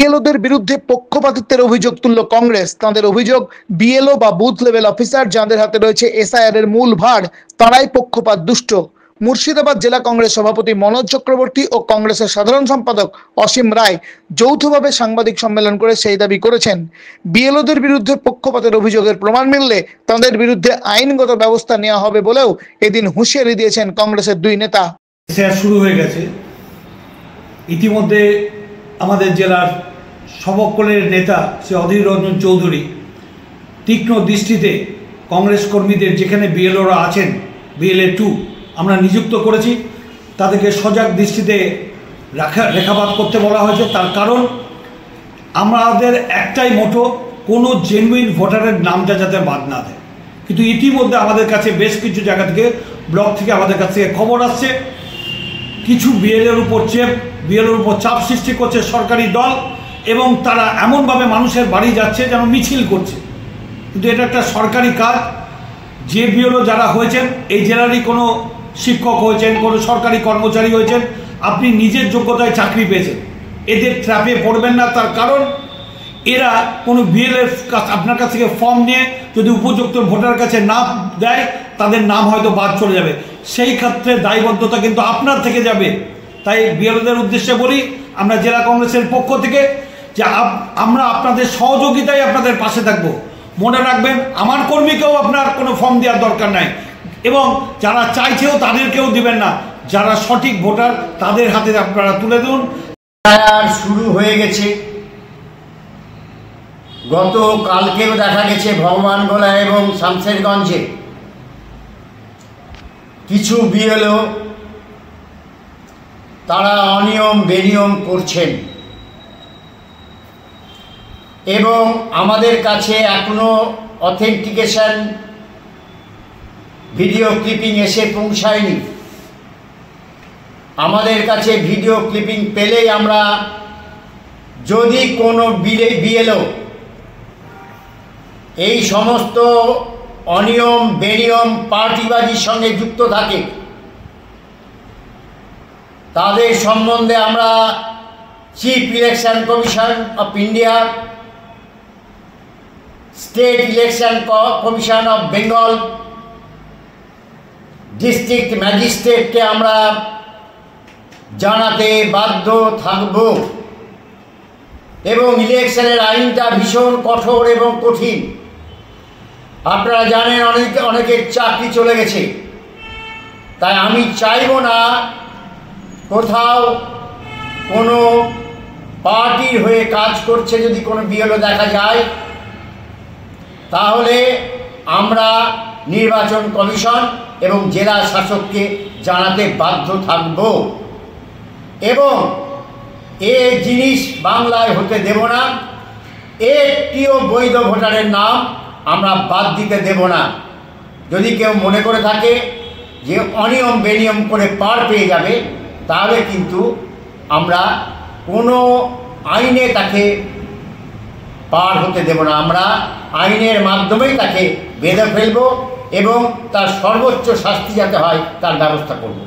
বিএলওদের বিরুদ্ধে পক্ষপাতিত্বের অভিযোগ তুলল কংগ্রেস। তাদের অভিযোগ, বিএলও বা বুথ লেভেল অফিসার যাদের হাতে রয়েছে এসআইআর এর মূল ভার, তারাই পক্ষপাত দুষ্ট। মুর্শিদাবাদ জেলা কংগ্রেস সভাপতি মনোজ চক্রবর্তী ও কংগ্রেসের সাধারণ সম্পাদক অসীম রায় যৌথভাবে সাংবাদিক সম্মেলন করে সেই দাবি করেছেন। বিএলওদের বিরুদ্ধে পক্ষপাতের অভিযোগের প্রমাণ মিললে তাদের বিরুদ্ধে আইনগত ব্যবস্থা নেওয়া হবে বলেও এদিন হুঁশিয়ারি দিয়েছেন কংগ্রেসের দুই নেতা। শুরু হয়ে গেছে ইতিমধ্যে। আমাদের জেলার সবকলের নেতা শ্রী অধীর রঞ্জন চৌধুরী তীক্ষ্ণ দৃষ্টিতে কংগ্রেস কর্মীদের যেখানে বিএলওরা আছেন, বিএলএ 2 আমরা নিযুক্ত করেছি, তাদেরকে সজাগ দৃষ্টিতে রেখাপাত করতে বলা হয়েছে। তার কারণ আমাদের একটাই মোটো, কোনো জেনুইন ভোটারের নামটা যাতে বাদ না দেয়। কিন্তু ইতিমধ্যে আমাদের কাছে বেশ কিছু জায়গা থেকে, ব্লক থেকে আমাদের কাছ থেকে খবর আসছে কিছু বিএলএর উপর চাপ সৃষ্টি করছে সরকারি দল, এবং তারা এমনভাবে মানুষের বাড়ি যাচ্ছে যেন মিছিল করছে। কিন্তু এটা একটা সরকারি কাজ। যে বিএলও যারা হয়েছেন, এই জেলারই কোনো শিক্ষক হয়েছেন, কোনো সরকারি কর্মচারী হয়েছেন, আপনি নিজের যোগ্যতায় চাকরি পেয়েছেন, এদের ট্র্যাপে পড়বেন না। তার কারণ এরা কোনো বিএলএর আপনার কাছ থেকে ফর্ম নিয়ে যদি উপযুক্ত ভোটার কাছে না দেয়, তাদের নাম হয়তো বাদ চলে যাবে। সেই ক্ষেত্রে দায়বদ্ধতা কিন্তু আপনার থেকে যাবে। তাই বিএলওদের উদ্দেশ্যে বলি, আমরা জেলা কংগ্রেসের পক্ষ থেকে যে আমরা আপনাদের সহযোগিতায় আপনাদের পাশে থাকব। মনে রাখবেন, আমার কর্মীকেও আপনার কোনো ফর্ম দেওয়ার দরকার নাই, এবং যারা চাইছেও তাদেরকেও দিবেন না। যারা সঠিক ভোটার তাদের হাতে আপনারা তুলে দিন। শুরু হয়ে গেছে। গত কালকেও দেখা গেছে ভগবানগোলা এবং শামশেরগঞ্জে কিছু বিএলও তারা অনিয়ম বেনিয়ম করছেন, এবং আমাদের কাছে এখনো অথেন্টিকেশন ভিডিও ক্লিপিং এসে পৌঁছায়নি। আমাদের কাছে ভিডিও ক্লিপিং পেলেই আমরা, যদি কোনো বিএলও এই সমস্ত অনিয়ম বেনিয়ম পার্টিবাজির সঙ্গে যুক্ত থাকে, তাদের সম্বন্ধে আমরা chief election commission of India, state election commission of Bengal, district ম্যাজিস্ট্রেটকে আমরা জানাতে বাধ্য থাকব। এবং ইলেকশনের আইনটা ভীষণ কঠোর এবং কঠিন। আপনারা জানেন অনেকের চাকরি চলে গেছে। তাই আমি চাইব না কোথাও কোনো পার্টির হয়ে কাজ করছে যদি কোনো বিএলও দেখা যায়, তাহলে আমরা নির্বাচন কমিশন এবং জেলা শাসককে জানাতে বাধ্য থাকব, এবং এ জিনিস বাংলায় হতে দেব না। একটিও বৈধ ভোটারের নাম আমরা বাদ দিতে দেব না। যদি কেউ মনে করে থাকে যে অনিয়ম বেনিয়ম করে পার পেয়ে যাবে, তাহলে কিন্তু আমরা কোনো আইনে তাকে পার হতে দেব না। আমরা আইনের মাধ্যমেই তাকে বেঁধে ফেলব, এবং তার সর্বোচ্চ শাস্তি যাতে হয় তার ব্যবস্থা করব।